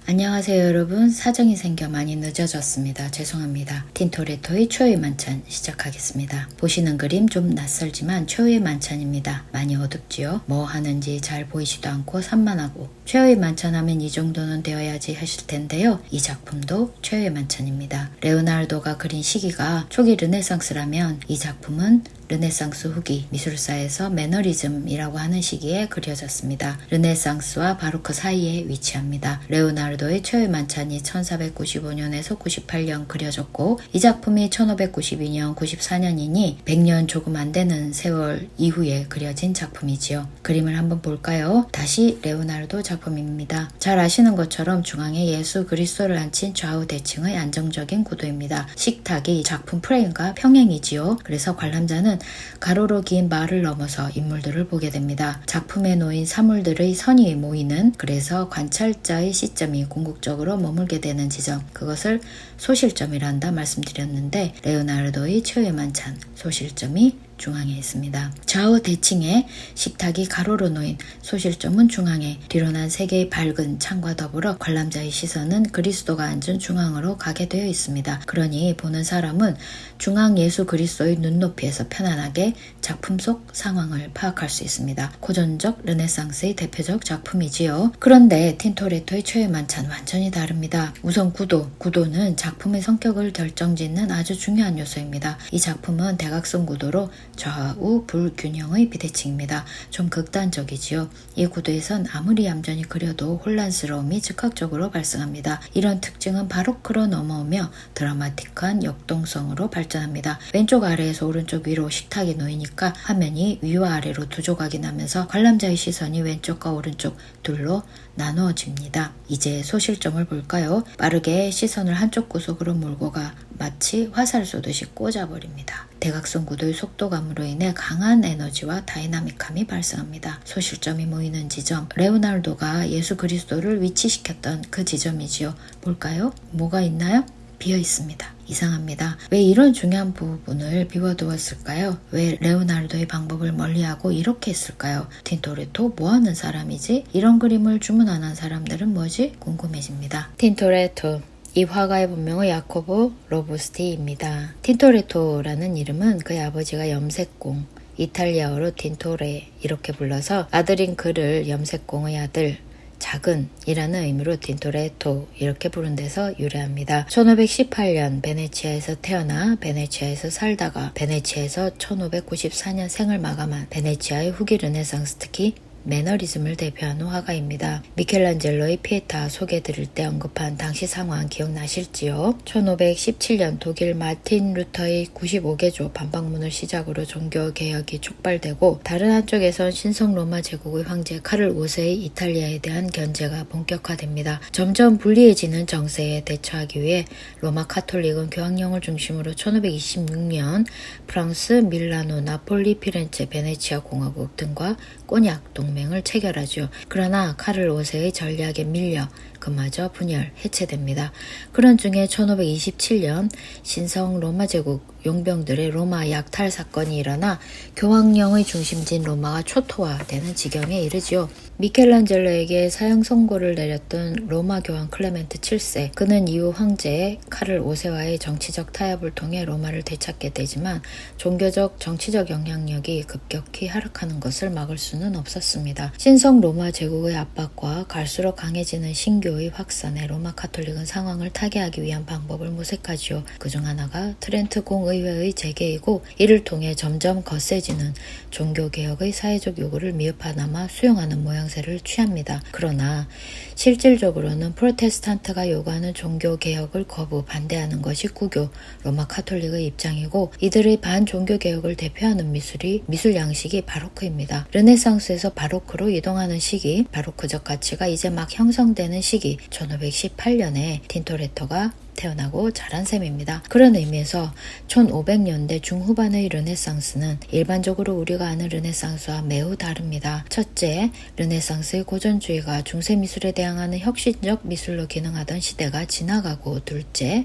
안녕하세요 여러분. 사정이 생겨 많이 늦어졌습니다. 죄송합니다. 틴토레토의 최후의 만찬 시작하겠습니다. 보시는 그림 좀 낯설지만 최후의 만찬입니다. 많이 어둡지요? 뭐 하는지 잘 보이지도 않고 산만하고 최후의 만찬 하면 이 정도는 되어야지 하실 텐데요. 이 작품도 최후의 만찬입니다. 레오나르도가 그린 시기가 초기 르네상스라면 이 작품은 르네상스 후기 미술사에서 매너리즘이라고 하는 시기에 그려졌습니다. 르네상스와 바로크 사이에 위치합니다. 레오나르도의 최후의 만찬이 1495년에서 98년 그려졌고 이 작품이 1592년, 94년이니 100년 조금 안 되는 세월 이후에 그려진 작품이지요. 그림을 한번 볼까요? 다시 레오나르도 작품입니다. 잘 아시는 것처럼 중앙에 예수 그리스도를 앉힌 좌우 대칭의 안정적인 구도입니다. 식탁이 작품 프레임과 평행이지요. 그래서 관람자는 가로로 긴 말을 넘어서 인물들을 보게 됩니다. 작품에 놓인 사물들의 선이 모이는, 그래서 관찰자의 시점이 궁극적으로 머물게 되는 지점, 그것을 소실점이란다 말씀드렸는데 레오나르도의 최후의 만찬 소실점이 중앙에 있습니다. 좌우 대칭에 식탁이 가로로 놓인 소실점은 중앙에, 뒤로 난 세 개의 밝은 창과 더불어 관람자의 시선은 그리스도가 앉은 중앙으로 가게 되어 있습니다. 그러니 보는 사람은 중앙 예수 그리스도의 눈높이에서 편안하게 작품 속 상황을 파악할 수 있습니다. 고전적 르네상스의 대표적 작품이지요. 그런데 틴토레토의 최후의 만찬 완전히 다릅니다. 우선 구도는 작품의 성격을 결정짓는 아주 중요한 요소입니다. 이 작품은 대각선 구도로 좌우 불균형의 비대칭입니다. 좀 극단적이지요. 이 구도에선 아무리 얌전히 그려도 혼란스러움이 즉각적으로 발생합니다. 이런 특징은 바로크로 넘어오며 드라마틱한 역동성으로 발전합니다. 왼쪽 아래에서 오른쪽 위로 식탁이 놓이니까 화면이 위와 아래로 두 조각이 나면서 관람자의 시선이 왼쪽과 오른쪽 둘로 나누어집니다. 이제 소실점을 볼까요? 빠르게 시선을 한쪽 구석으로 몰고 가 마치 화살 쏘듯이 꽂아버립니다. 대각선 구도의 속도감으로 인해 강한 에너지와 다이나믹함이 발생합니다. 소실점이 모이는 지점, 레오나르도가 예수 그리스도를 위치시켰던 그 지점이지요. 볼까요? 뭐가 있나요? 비어 있습니다. 이상합니다. 왜 이런 중요한 부분을 비워두었을까요? 왜 레오나르도의 방법을 멀리하고 이렇게 했을까요? 틴토레토 뭐하는 사람이지? 이런 그림을 주문 안 한 사람들은 뭐지? 궁금해집니다. 틴토레토, 이 화가의 본명은 야코보 로부스티입니다. 틴토레토라는 이름은 그의 아버지가 염색공, 이탈리아어로 틴토레 이렇게 불러서 아들인 그를 염색공의 아들, 작은 이라는 의미로 틴토레토 이렇게 부른 데서 유래합니다. 1518년 베네치아에서 태어나 베네치아에서 살다가 베네치아에서 1594년 생을 마감한 베네치아의 후기 르네상스, 특히 매너리즘을 대표하는 화가입니다. 미켈란젤로의 피에타 소개드릴 때 언급한 당시 상황 기억나실지요? 1517년 독일 마틴 루터의 95개조 반박문을 시작으로 종교개혁이 촉발되고 다른 한쪽에선 신성 로마 제국의 황제 카를 5세의 이탈리아에 대한 견제가 본격화됩니다. 점점 불리해지는 정세에 대처하기 위해 로마 카톨릭은 교황령을 중심으로 1526년 프랑스, 밀라노, 나폴리, 피렌체, 베네치아 공화국 등과 꼬냑 동맹을 체결하죠. 그러나 카를 5세의 전략에 밀려 그마저 분열, 해체됩니다. 그런 중에 1527년 신성 로마 제국 용병들의 로마 약탈 사건이 일어나 교황령의 중심지인 로마가 초토화되는 지경에 이르지요. 미켈란젤로에게 사형 선고를 내렸던 로마 교황 클레멘트 7세, 그는 이후 황제 카를 5세와의 정치적 타협을 통해 로마를 되찾게 되지만 종교적, 정치적 영향력이 급격히 하락하는 것을 막을 수는 없었습니다. 신성 로마 제국의 압박과 갈수록 강해지는 신교의 확산에 로마 카톨릭은 상황을 타개하기 위한 방법을 모색하지요. 그중 하나가 트렌트 공의회의 재개이고 이를 통해 점점 거세지는 종교개혁의 사회적 요구를 미흡하나마 수용하는 모양새를 취합니다. 그러나 실질적으로는 프로테스탄트가 요구하는 종교개혁을 반대하는 것이 구교, 로마 카톨릭의 입장이고 이들의 반종교개혁을 대표하는 미술 양식이 바로크입니다. 르네상스에서 바로크로 이동하는 시기, 바로크적 가치가 이제 막 형성되는 시기, 1518년에 틴토레토가 태어나고 자란 셈입니다. 그런 의미에서 1500년대 중후반의 르네상스는 일반적으로 우리가 아는 르네상스와 매우 다릅니다. 첫째, 르네상스의 고전주의가 중세미술에 대항하는 혁신적 미술로 기능하던 시대가 지나가고, 둘째,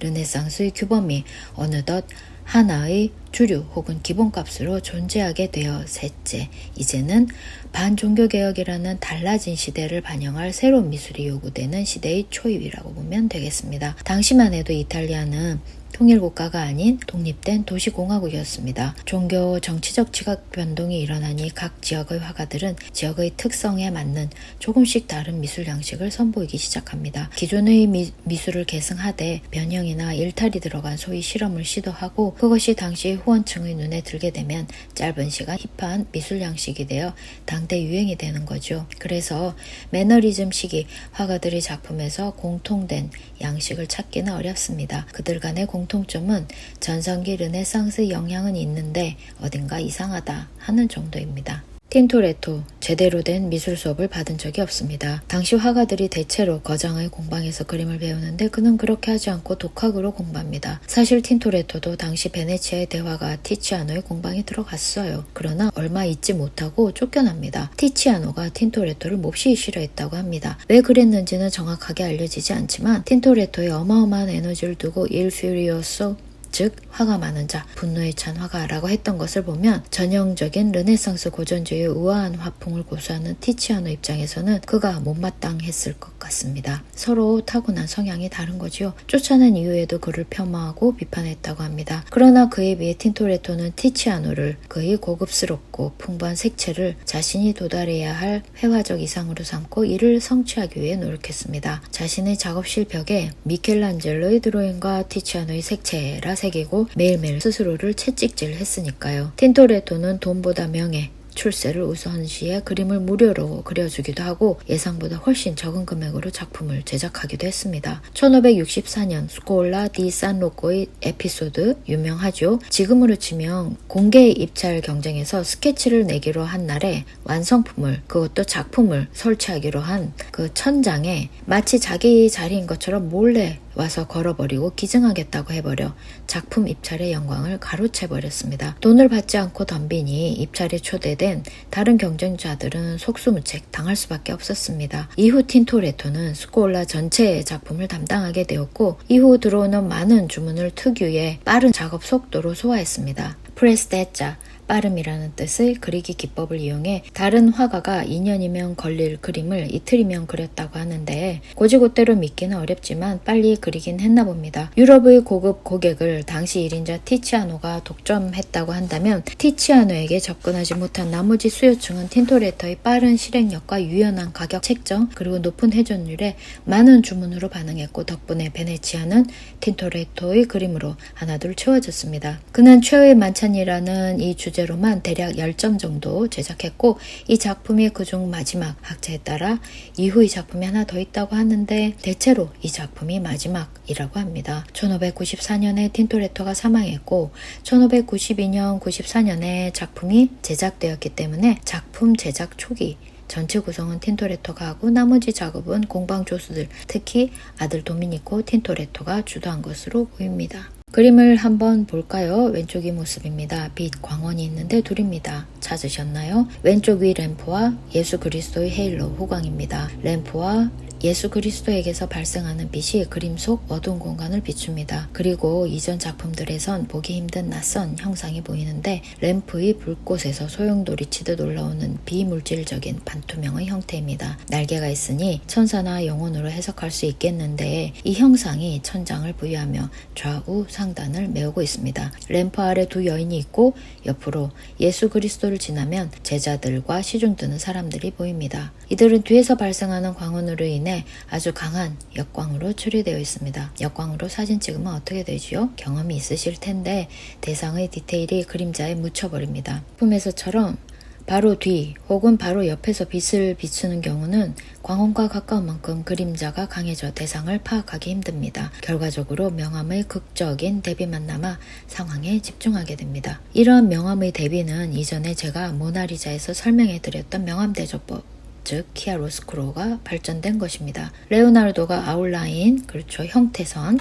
르네상스의 규범이 어느덧 하나의 주류 혹은 기본값으로 존재하게 되어 셋째, 이제는 반종교개혁이라는 달라진 시대를 반영할 새로운 미술이 요구되는 시대의 초입이라고 보면 되겠습니다. 당시만 해도 이탈리아는 통일국가가 아닌 독립된 도시공화국이었습니다. 종교, 정치적 지각 변동이 일어나니 각 지역의 화가들은 지역의 특성에 맞는 조금씩 다른 미술 양식을 선보이기 시작합니다. 기존의 미술을 계승하되 변형이나 일탈이 들어간 소위 실험을 시도하고 그것이 당시 후원층의 눈에 들게 되면 짧은 시간 힙한 미술 양식이 되어 당대 유행이 되는 거죠. 그래서 매너리즘 시기 화가들의 작품에서 공통된 양식을 찾기는 어렵습니다. 그들 간의 공통점은 전성기 르네상스 영향은 있는데 어딘가 이상하다 하는 정도입니다. 틴토레토, 제대로 된 미술 수업을 받은 적이 없습니다. 당시 화가들이 대체로 거장의 공방에서 그림을 배우는데 그는 그렇게 하지 않고 독학으로 공부합니다. 사실 틴토레토도 당시 베네치아의 대화가 티치아노의 공방에 들어갔어요. 그러나 얼마 있지 못하고 쫓겨납니다. 티치아노가 틴토레토를 몹시 싫어했다고 합니다. 왜 그랬는지는 정확하게 알려지지 않지만 틴토레토의 어마어마한 에너지를 두고 Il Furioso, 즉 화가 많은 자, 분노에 찬 화가라고 했던 것을 보면 전형적인 르네상스 고전주의의 우아한 화풍을 고수하는 티치아노 입장에서는 그가 못마땅했을 것 같습니다. 서로 타고난 성향이 다른 거지요. 쫓아낸 이후에도 그를 폄하하고 비판했다고 합니다. 그러나 그에 비해 틴토레토는 티치아노를 그의 고급스럽고 풍부한 색채를 자신이 도달해야 할 회화적 이상으로 삼고 이를 성취하기 위해 노력했습니다. 자신의 작업실 벽에 미켈란젤로의 드로잉과 티치아노의 색채라 새기고 매일매일 스스로를 채찍질 했으니까요. 틴토레토는 돈보다 명예, 출세를 우선시해 그림을 무료로 그려주기도 하고 예상보다 훨씬 적은 금액으로 작품을 제작하기도 했습니다. 1564년 스콜라 디 산로코의 에피소드 유명하죠. 지금으로 치면 공개 입찰 경쟁에서 스케치를 내기로 한 날에 완성품을, 그것도 작품을 설치하기로 한 그 천장에 마치 자기 자리인 것처럼 몰래 와서 걸어버리고 기증하겠다고 해버려 작품 입찰의 영광을 가로채버렸습니다. 돈을 받지 않고 덤비니 입찰에 초대된 다른 경쟁자들은 속수무책 당할 수밖에 없었습니다. 이후 틴토레토는 스콜라 전체의 작품을 담당하게 되었고 이후 들어오는 많은 주문을 특유의 빠른 작업 속도로 소화했습니다. 프레스테자, 빠름이라는 뜻의 그리기 기법을 이용해 다른 화가가 2년이면 걸릴 그림을 이틀이면 그렸다고 하는데 고지고대로 믿기는 어렵지만 빨리 그리긴 했나 봅니다. 유럽의 고급 고객을 당시 1인자 티치아노가 독점했다고 한다면 티치아노에게 접근하지 못한 나머지 수요층은 틴토레토의 빠른 실행력과 유연한 가격 책정 그리고 높은 회전율에 많은 주문으로 반응했고 덕분에 베네치아는 틴토레토의 그림으로 하나둘 채워졌습니다. 그는 최후의 만찬이라는 이 주제로만 대략 10점 정도 제작했고 이 작품이 그중 마지막 학자에 따라 이후의 작품이 하나 더 있다고 하는데 대체로 이 작품이 마지막이라고 합니다. 1594년에 틴토레토가 사망했고 1592년, 94년에 작품이 제작되었기 때문에 작품 제작 초기 전체 구성은 틴토레토가 하고 나머지 작업은 공방 조수들, 특히 아들 도미니코 틴토레토가 주도한 것으로 보입니다. 그림을 한번 볼까요? 왼쪽이 모습입니다. 빛, 광원이 있는데 둘입니다. 찾으셨나요? 왼쪽 위 램프와 예수 그리스도의 헤일로 후광입니다. 램프와 예수 그리스도에게서 발생하는 빛이 그림 속 어두운 공간을 비춥니다. 그리고 이전 작품들에선 보기 힘든 낯선 형상이 보이는데 램프의 불꽃에서 소용돌이 치듯 올라오는 비물질적인 반투명의 형태입니다. 날개가 있으니 천사나 영혼으로 해석할 수 있겠는데 이 형상이 천장을 부여하며 좌우 상단을 메우고 있습니다. 램프 아래 두 여인이 있고 옆으로 예수 그리스도를 지나면 제자들과 시중드는 사람들이 보입니다. 이들은 뒤에서 발생하는 광원으로 인해 아주 강한 역광으로 처리되어 있습니다. 역광으로 사진 찍으면 어떻게 되지요? 경험이 있으실 텐데 대상의 디테일이 그림자에 묻혀버립니다. 작품에서처럼 바로 뒤 혹은 바로 옆에서 빛을 비추는 경우는 광원과 가까운 만큼 그림자가 강해져 대상을 파악하기 힘듭니다. 결과적으로 명암의 극적인 대비만 남아 상황에 집중하게 됩니다. 이러한 명암의 대비는 이전에 제가 모나리자에서 설명해드렸던 명암 대조법 즉 키아로스쿠로가 발전된 것입니다. 레오나르도가 아웃라인, 그렇죠, 형태선,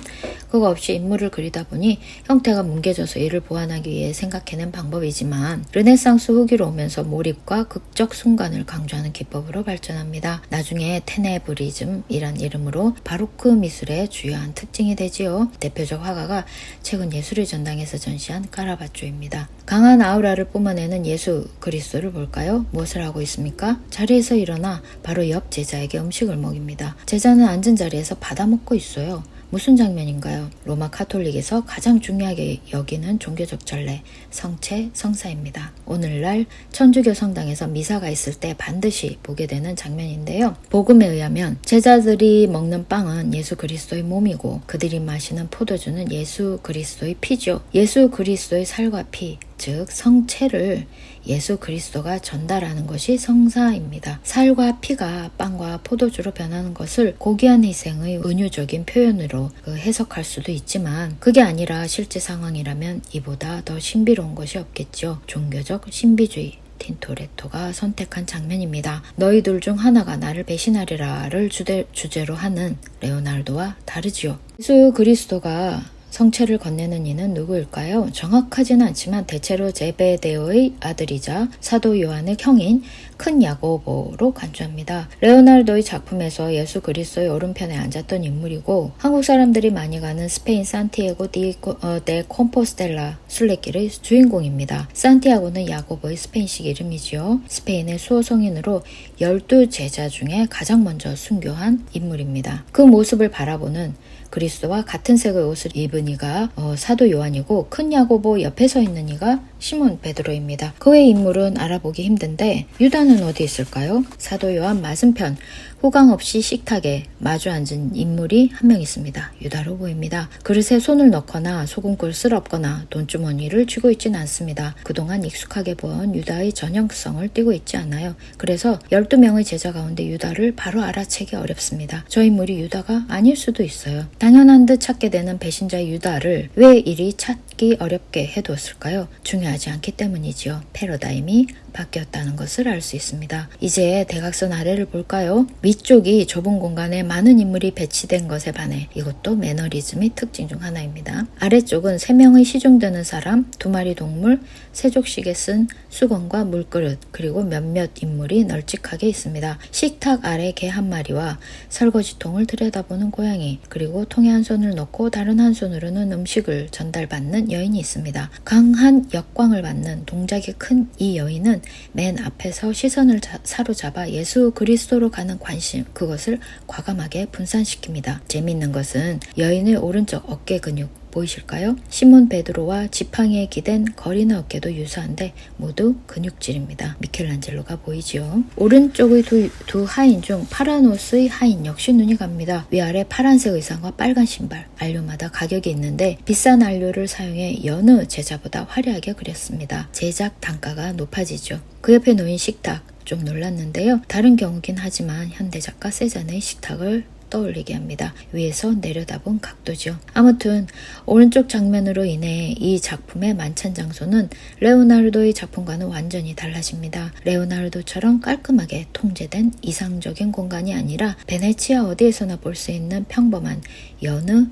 그거 없이 인물을 그리다 보니 형태가 뭉개져서 이를 보완하기 위해 생각해낸 방법이지만 르네상스 후기로 오면서 몰입과 극적 순간을 강조하는 기법으로 발전합니다. 나중에 테네브리즘이란 이름으로 바로크 미술의 주요한 특징이 되지요. 대표적 화가가 최근 예술의 전당에서 전시한 카라바초입니다. 강한 아우라를 뿜어내는 예수 그리스도를 볼까요? 무엇을 하고 있습니까? 자리에서 일어나 바로 옆 제자에게 음식을 먹입니다. 제자는 앉은 자리에서 받아먹고 있어요. 무슨 장면인가요? 로마 카톨릭에서 가장 중요하게 여기는 종교적 전례, 성체, 성사입니다. 오늘날 천주교 성당에서 미사가 있을 때 반드시 보게 되는 장면인데요. 복음에 의하면 제자들이 먹는 빵은 예수 그리스도의 몸이고 그들이 마시는 포도주는 예수 그리스도의 피죠. 예수 그리스도의 살과 피, 즉 성체를 예수 그리스도가 전달하는 것이 성사입니다. 살과 피가 빵과 포도주로 변하는 것을 고귀한 희생의 은유적인 표현으로 해석할 수도 있지만 그게 아니라 실제 상황이라면 이보다 더 신비로운 것이 없겠죠. 종교적 신비주의. 틴토레토가 선택한 장면입니다. 너희들 중 하나가 나를 배신하리라를 주제로 하는 레오나르도와 다르지요. 예수 그리스도가 성체를 건네는 이는 누구일까요? 정확하지는 않지만 대체로 제베데오의 아들이자 사도 요한의 형인 큰 야고보로 간주합니다. 레오나르도의 작품에서 예수 그리스도의 오른편에 앉았던 인물이고 한국 사람들이 많이 가는 스페인 산티아고 데 콤포스텔라 순례길의 주인공입니다. 산티아고는 야고보의 스페인식 이름이지요. 스페인의 수호성인으로 12제자 중에 가장 먼저 순교한 인물입니다. 그 모습을 바라보는 그리스도와 같은 색의 옷을 입은 이가 사도 요한이고 큰 야고보 옆에 서 있는 이가 시몬 베드로입니다. 그 외 인물은 알아보기 힘든데 유다는 어디 있을까요? 사도 요한 맞은편 후광 없이 식탁에 마주 앉은 인물이 한 명 있습니다. 유다로 보입니다. 그릇에 손을 넣거나 소금꿀 쓸없거나 돈주머니를 쥐고 있지는 않습니다. 그동안 익숙하게 본 유다의 전형성을 띠고 있지 않아요. 그래서 12명의 제자 가운데 유다를 바로 알아채기 어렵습니다. 저 인물이 유다가 아닐 수도 있어요. 당연한 듯 찾게 되는 배신자의 유다를 왜 이리 찾기 어렵게 해두었을까요? 중요하지 않기 때문이지요. 패러다임이 바뀌었다는 것을 알 수 있습니다. 이제 대각선 아래를 볼까요? 위쪽이 좁은 공간에 많은 인물이 배치된 것에 반해 이것도 매너리즘의 특징 중 하나입니다. 아래쪽은 3명의 시중드는 사람, 2마리 동물, 세족식에 쓴 수건과 물그릇, 그리고 몇몇 인물이 널찍하게 있습니다. 식탁 아래 개 1마리와 설거지통을 들여다보는 고양이, 그리고 통에 한 손을 넣고 다른 한 손으로는 음식을 전달받는 여인이 있습니다. 강한 역광을 받는 동작이 큰 이 여인은 맨 앞에서 시선을 사로잡아 예수 그리스도로 가는 관심, 그것을 과감하게 분산시킵니다. 재미있는 것은 여인의 오른쪽 어깨 근육 보이실까요? 시몬 베드로와 지팡이에 기댄 거리나 어깨도 유사한데 모두 근육질입니다. 미켈란젤로가 보이지요. 오른쪽의 두 하인 중 파란 옷의 하인 역시 눈이 갑니다. 위아래 파란색 의상과 빨간 신발, 안료마다 가격이 있는데 비싼 안료를 사용해 여느 제자보다 화려하게 그렸습니다. 제작 단가가 높아지죠. 그 옆에 놓인 식탁, 좀 놀랐는데요. 다른 경우긴 하지만 현대작가 세잔의 식탁을 떠올리게 합니다. 위에서 내려다본 각도죠. 아무튼 오른쪽 장면으로 인해 이 작품의 만찬 장소는 레오나르도의 작품과는 완전히 달라집니다. 레오나르도처럼 깔끔하게 통제된 이상적인 공간이 아니라 베네치아 어디에서나 볼 수 있는 평범한 여느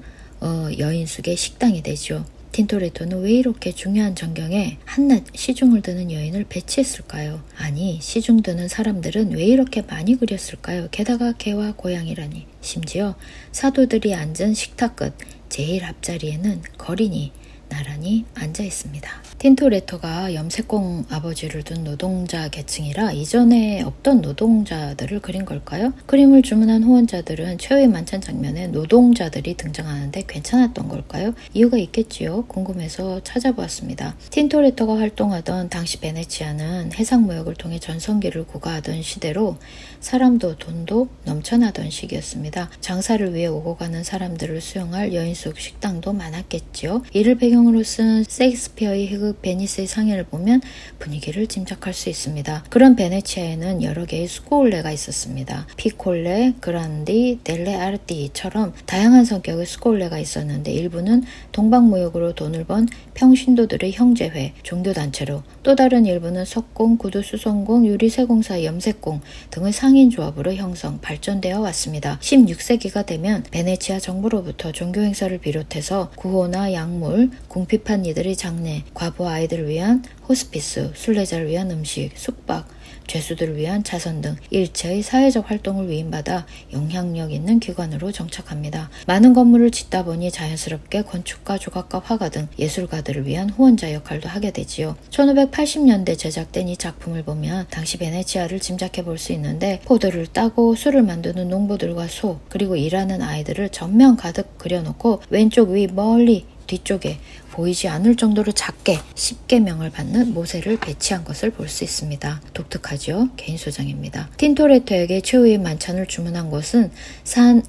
여인숙의 식당이 되죠. 틴토레토는 왜 이렇게 중요한 전경에 한낱 시중을 드는 여인을 배치했을까요? 아니, 시중 드는 사람들은 왜 이렇게 많이 그렸을까요? 게다가 개와 고양이라니. 심지어 사도들이 앉은 식탁 끝 제일 앞자리에는 거린이 나란히 앉아 있습니다. 틴토레토가 염색공 아버지를 둔 노동자 계층이라 이전에 없던 노동자들을 그린 걸까요? 그림을 주문한 후원자들은 최후의 만찬 장면에 노동자들이 등장하는데 괜찮았던 걸까요? 이유가 있겠지요. 궁금해서 찾아보았습니다. 틴토레토가 활동하던 당시 베네치아는 해상무역을 통해 전성기를 구가하던 시대로 사람도 돈도 넘쳐나던 시기였습니다. 장사를 위해 오고 가는 사람들을 수용할 여인 속 식당도 많았겠지요. 이를 배경으로 쓴 셰익스피어의 그 베니스의 상해를 보면 분위기를 짐작할 수 있습니다. 그런 베네치아에는 여러 개의 스콜레가 있었습니다. 피콜레, 그란디, 델레 아르티처럼 다양한 성격의 스콜레가 있었는데 일부는 동방무역으로 돈을 번 평신도들의 형제회, 종교단체로, 또 다른 일부는 석공, 구두수성공, 유리세공사, 염색공 등의 상인조합으로 형성, 발전되어 왔습니다. 16세기가 되면 베네치아 정부로부터 종교행사를 비롯해서 구호나 약물, 궁핍한 이들의 장례, 과부 아이들을 위한 호스피스, 순례자를 위한 음식, 숙박, 죄수들을 위한 자선 등 일체의 사회적 활동을 위임받아 영향력 있는 기관으로 정착합니다. 많은 건물을 짓다 보니 자연스럽게 건축가, 조각가, 화가 등 예술가들을 위한 후원자 역할도 하게 되지요. 1580년대 제작된 이 작품을 보면 당시 베네치아를 짐작해 볼 수 있는데 포도를 따고 술을 만드는 농부들과 소, 그리고 일하는 아이들을 전면 가득 그려놓고 왼쪽 위 멀리 뒤쪽에 보이지 않을 정도로 작게 10개명을 받는 모세를 배치한 것을 볼 수 있습니다. 독특하죠? 개인 소장입니다. 틴토레토에게 최후의 만찬을 주문한 곳은 산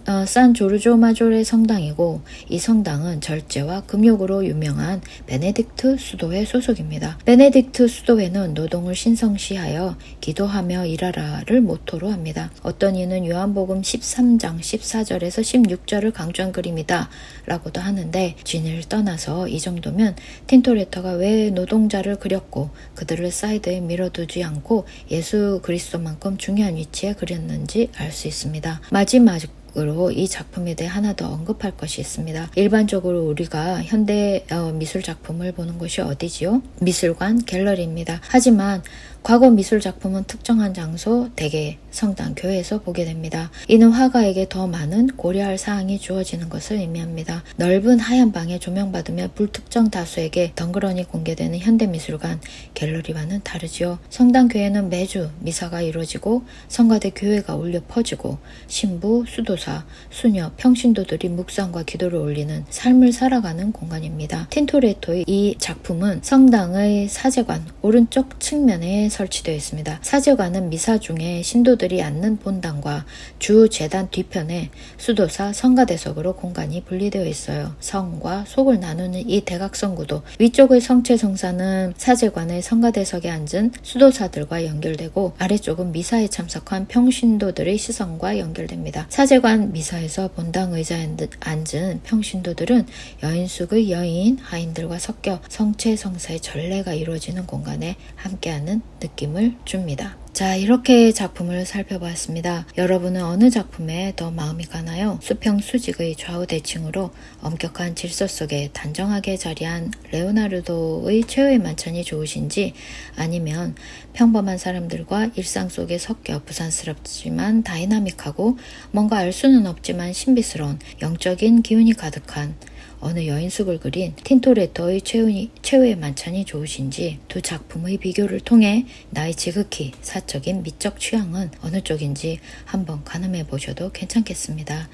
조르조 마조레 성당이고 이 성당은 절제와 금욕으로 유명한 베네딕트 수도회 소속입니다. 베네딕트 수도회는 노동을 신성시하여 기도하며 일하라를 모토로 합니다. 어떤 이는 요한복음 13장 14절에서 16절을 강조한 그림이다 라고도 하는데 진을 떠나서 이 정도면 틴토레토가 왜 노동자를 그렸고 그들을 사이드에 밀어두지 않고 예수 그리스도만큼 중요한 위치에 그렸는지 알 수 있습니다. 마지막으로 이 작품에 대해 하나 더 언급할 것이 있습니다. 일반적으로 우리가 현대 미술 작품을 보는 곳이 어디지요? 미술관, 갤러리입니다. 하지만 과거 미술 작품은 특정한 장소, 대개 성당, 교회에서 보게 됩니다. 이는 화가에게 더 많은 고려할 사항이 주어지는 것을 의미합니다. 넓은 하얀 방에 조명받으며 불특정 다수에게 덩그러니 공개되는 현대미술관, 갤러리와는 다르지요. 성당, 교회는 매주 미사가 이루어지고 성가대 교회가 울려 퍼지고 신부, 수도사, 수녀, 평신도들이 묵상과 기도를 올리는 삶을 살아가는 공간입니다. 틴토레토의 이 작품은 성당의 사제관 오른쪽 측면에 설치되어 있습니다. 사제관은 미사 중에 신도들이 앉는 본당과 주 제단 뒤편에 수도사 성가대석으로 공간이 분리되어 있어요. 성과 속을 나누는 이 대각선 구도, 위쪽의 성체성사는 사제관의 성가대석에 앉은 수도사들과 연결되고 아래쪽은 미사에 참석한 평신도들의 시선과 연결됩니다. 사제관 미사에서 본당 의자에 앉은 평신도들은 여인숙의 여인, 하인들과 섞여 성체성사의 전례가 이루어지는 공간에 함께하는 느낌을 줍니다. 자, 이렇게 작품을 살펴보았습니다. 여러분은 어느 작품에 더 마음이 가나요? 수평 수직의 좌우 대칭으로 엄격한 질서 속에 단정하게 자리한 레오나르도의 최후의 만찬이 좋으신지, 아니면 평범한 사람들과 일상 속에 섞여 부산스럽지만 다이나믹하고 뭔가 알 수는 없지만 신비스러운 영적인 기운이 가득한 어느 여인숙을 그린 틴토레토의 최후의 만찬이 좋으신지, 두 작품의 비교를 통해 나의 지극히 사적인 미적 취향은 어느 쪽인지 한번 가늠해 보셔도 괜찮겠습니다.